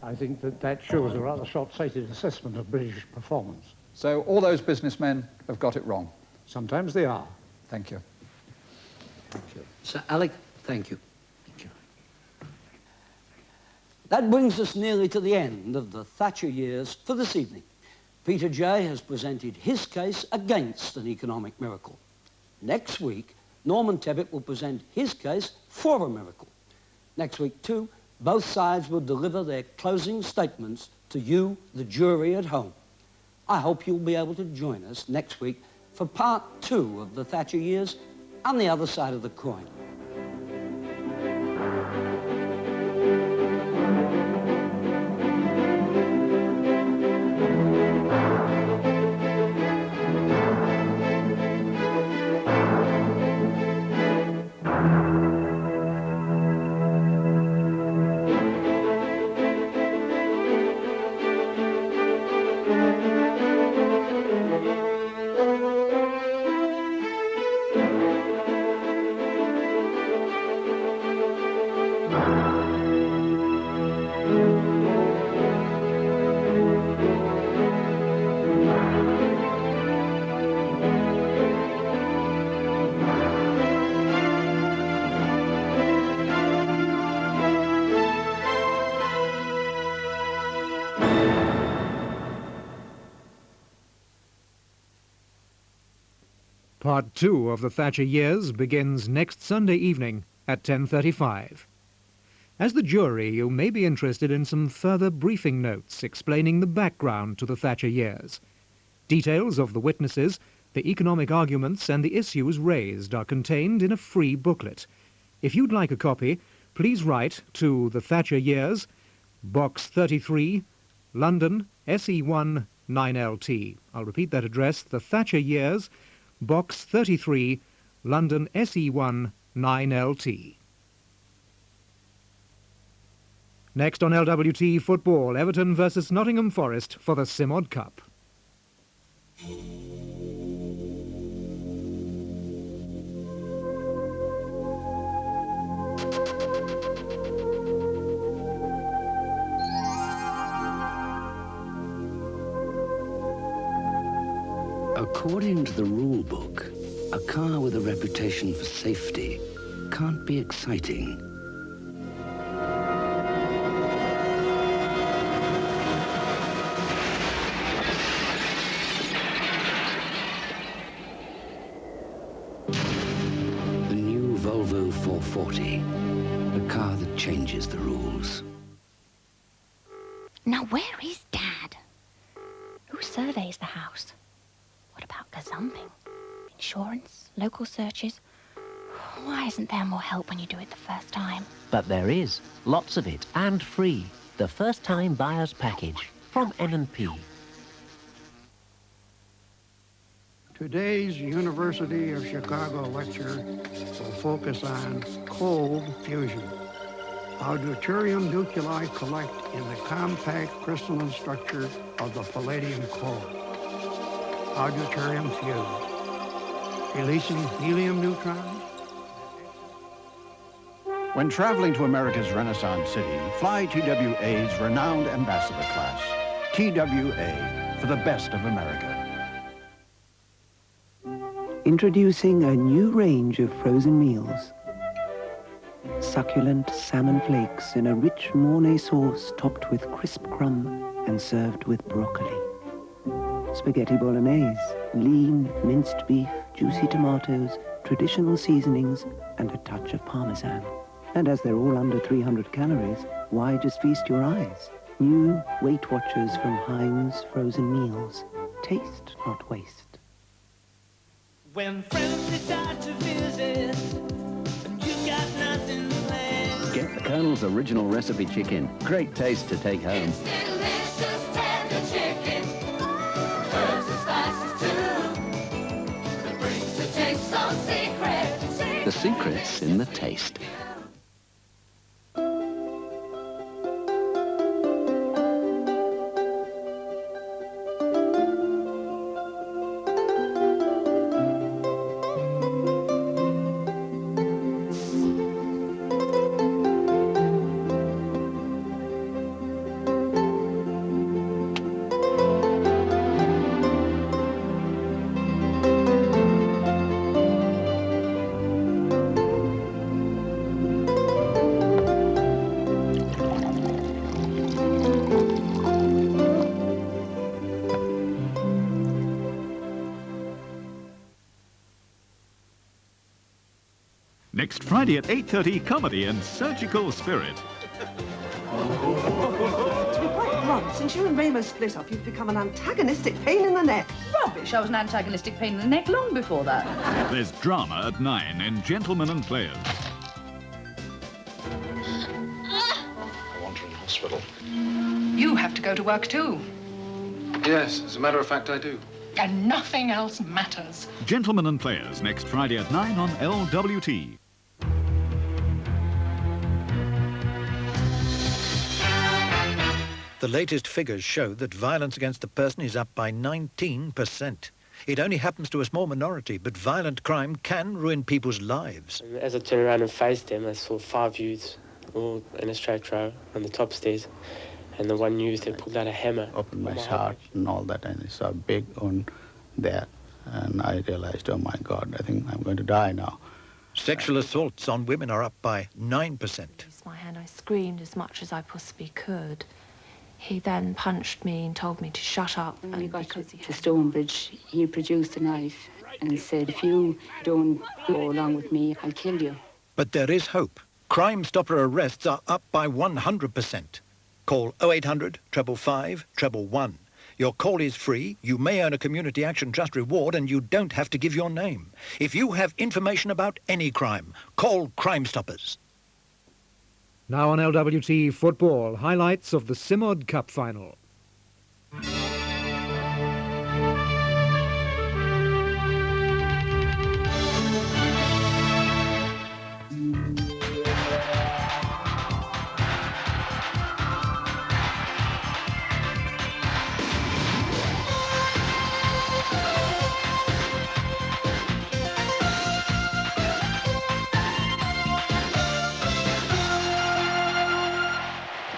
I think that that shows a rather short-sighted assessment of British performance. So all those businessmen have got it wrong? Sometimes they are. Thank you. Thank you. Sir Alec, thank you. Thank you. That brings us nearly to the end of the Thatcher years for this evening. Peter Jay has presented his case against an economic miracle. Next week, Norman Tebbit will present his case for a miracle. Next week, too, both sides will deliver their closing statements to you, the jury at home. I hope you'll be able to join us next week for part 2 of the Thatcher years on the other side of the coin. Part 2 of the Thatcher years begins next Sunday evening at 10:35. As the jury, you may be interested in some further briefing notes explaining the background to the Thatcher years. Details of the witnesses, the economic arguments and the issues raised are contained in a free booklet. If you'd like a copy, please write to the Thatcher years, Box 33, London, SE1 9LT. I'll repeat that address, the Thatcher years, Box 33, London, SE1 9LT. Next on LWT football, Everton versus Nottingham Forest for the Simod Cup. According to the rule book, a car with a reputation for safety can't be exciting. The new Volvo 440, the car that changes the rules. Now where is Dad? Who surveys the house? What about gazumping? Insurance? Local searches? Why isn't there more help when you do it the first time? But there is. Lots of it. And free. The First Time Buyer's Package from N&P. Today's University of Chicago lecture will focus on cold fusion. How deuterium nuclei collect in the compact crystalline structure of the palladium core. How deuterium fuse, releasing helium neutrons. When traveling to America's Renaissance City, fly TWA's renowned ambassador class. TWA, for the best of America. Introducing a new range of frozen meals. Succulent salmon flakes in a rich Mornay sauce topped with crisp crumb and served with broccoli. Spaghetti bolognese, lean, minced beef, juicy tomatoes, traditional seasonings, and a touch of parmesan. And as they're all under 300 calories, why just feast your eyes? New Weight Watchers from Heinz frozen meals. Taste, not waste. When friends decide to visit, and you've got nothing planned. Get the Colonel's original recipe chicken. Great taste to take home. It's delicious tender chicken. Herbs and spices too. That brings the taste so secret. The secret's in the taste. Next Friday at 8:30, comedy and surgical spirit. To be quite blunt, since you and Ramos split up, you've become an antagonistic pain in the neck. Rubbish, I was an antagonistic pain in the neck long before that. There's drama at 9 in Gentlemen and Players. I want her in hospital. You have to go to work too. Yes, as a matter of fact, I do. And nothing else matters. Gentlemen and Players, next Friday at 9 on LWT. The latest figures show that violence against a person is up by 19%. It only happens to a small minority, but violent crime can ruin people's lives. As I turned around and faced them, I saw 5 youths all in a straight row on the top stairs, and the one youth had pulled out a hammer. Opened my heart and all that, and I saw big on there, and I realized, oh my God, I think I'm going to die now. Sexual assaults on women are up by 9%. My hand, I screamed as much as I possibly could. He then punched me and told me to shut up. When we got to Stonebridge, he produced a knife and said, if you don't go along with me, I'll kill you. But there is hope. Crime-Stopper arrests are up by 100%. Call 0800 555 111. Your call is free, you may earn a Community Action Trust reward, and you don't have to give your name. If you have information about any crime, call Crimestoppers. Now on LWT Football, highlights of the Simod Cup final.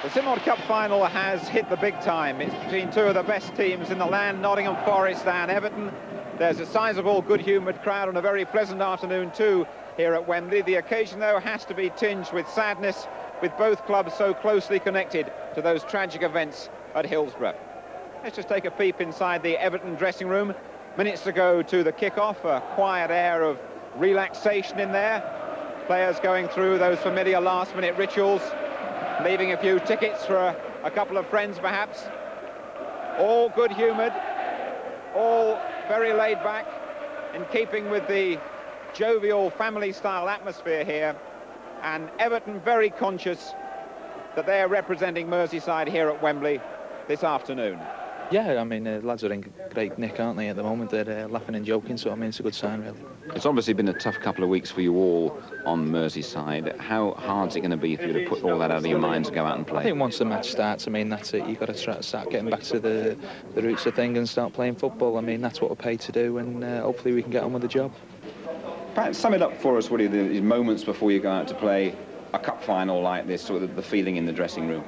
The Simod Cup final has hit the big time. It's between two of the best teams in the land, Nottingham Forest and Everton. There's a sizable, good-humoured crowd on a very pleasant afternoon too here at Wembley. The occasion, though, has to be tinged with sadness, with both clubs so closely connected to those tragic events at Hillsborough. Let's just take a peep inside the Everton dressing room. Minutes to go to the kick-off, a quiet air of relaxation in there. Players going through those familiar last-minute rituals, leaving a few tickets for a couple of friends, perhaps. All good-humoured, all very laid back, in keeping with the jovial family-style atmosphere here, and Everton very conscious that they're representing Merseyside here at Wembley this afternoon. Yeah, I mean, the lads are in great nick, aren't they, at the moment? They're laughing and joking, so I mean, it's a good sign, really. It's obviously been a tough couple of weeks for you all on Merseyside. How hard's it going to be for you to put all that out of your minds and go out and play? I think once the match starts, I mean, that's it. You've got to try to start getting back to the roots of things and start playing football. I mean, that's what we're paid to do, and hopefully we can get on with the job. Perhaps sum it up for us, Woody, these moments before you go out to play a cup final like this, sort of the feeling in the dressing room.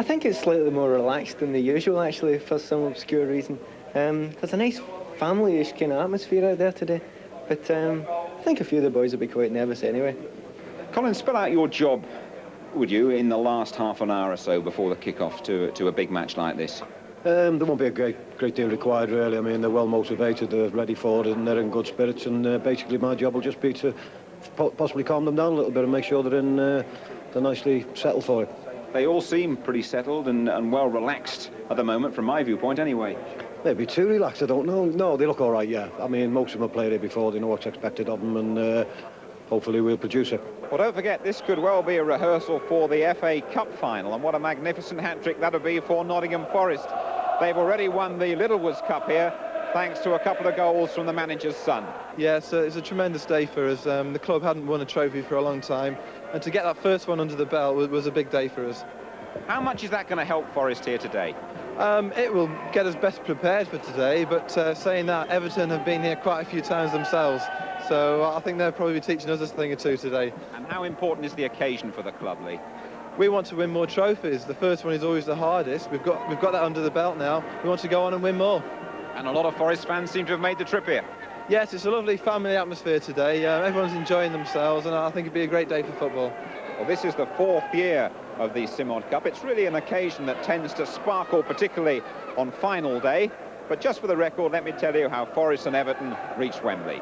I think it's slightly more relaxed than the usual, actually, for some obscure reason. There's a nice family-ish kind of atmosphere out there today, but I think a few of the boys will be quite nervous anyway. Colin, spell out your job, would you, in the last half an hour or so before the kick-off to a big match like this? There won't be a great deal required, really. I mean, they're well motivated, they're ready for it, and they're in good spirits, and basically my job will just be to possibly calm them down a little bit and make sure they're nicely settled for it. They all seem pretty settled and well relaxed at the moment, from my viewpoint anyway. Maybe too relaxed, I don't know. No, they look all right, yeah. I mean, most of them have played here before, they know what's expected of them, and hopefully we'll produce it. Well, don't forget, this could well be a rehearsal for the FA Cup final, and what a magnificent hat-trick that'll be for Nottingham Forest. They've already won the Littlewoods Cup here, thanks to a couple of goals from the manager's son. Yeah, so it's a tremendous day for us. The club hadn't won a trophy for a long time, and to get that first one under the belt was a big day for us. How much is that going to help Forest here today? It will get us best prepared for today, but saying that, Everton have been here quite a few times themselves, so I think they'll probably be teaching us a thing or two today. And how important is the occasion for the club, Lee? We want to win more trophies. The first one is always the hardest. We've got that under the belt now. We want to go on and win more. And a lot of Forest fans seem to have made the trip here. Yes, it's a lovely family atmosphere today. Everyone's enjoying themselves, and I think it'd be a great day for football. Well, this is the 4th year of the Simod Cup. It's really an occasion that tends to sparkle, particularly on final day. But just for the record, let me tell you how Forest and Everton reached Wembley.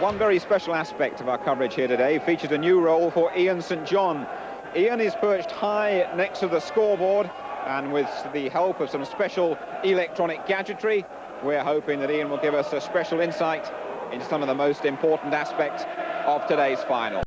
One very special aspect of our coverage here today features a new role for Ian St John. Ian is perched high next to the scoreboard, and with the help of some special electronic gadgetry, we're hoping that Ian will give us a special insight into some of the most important aspects of today's final.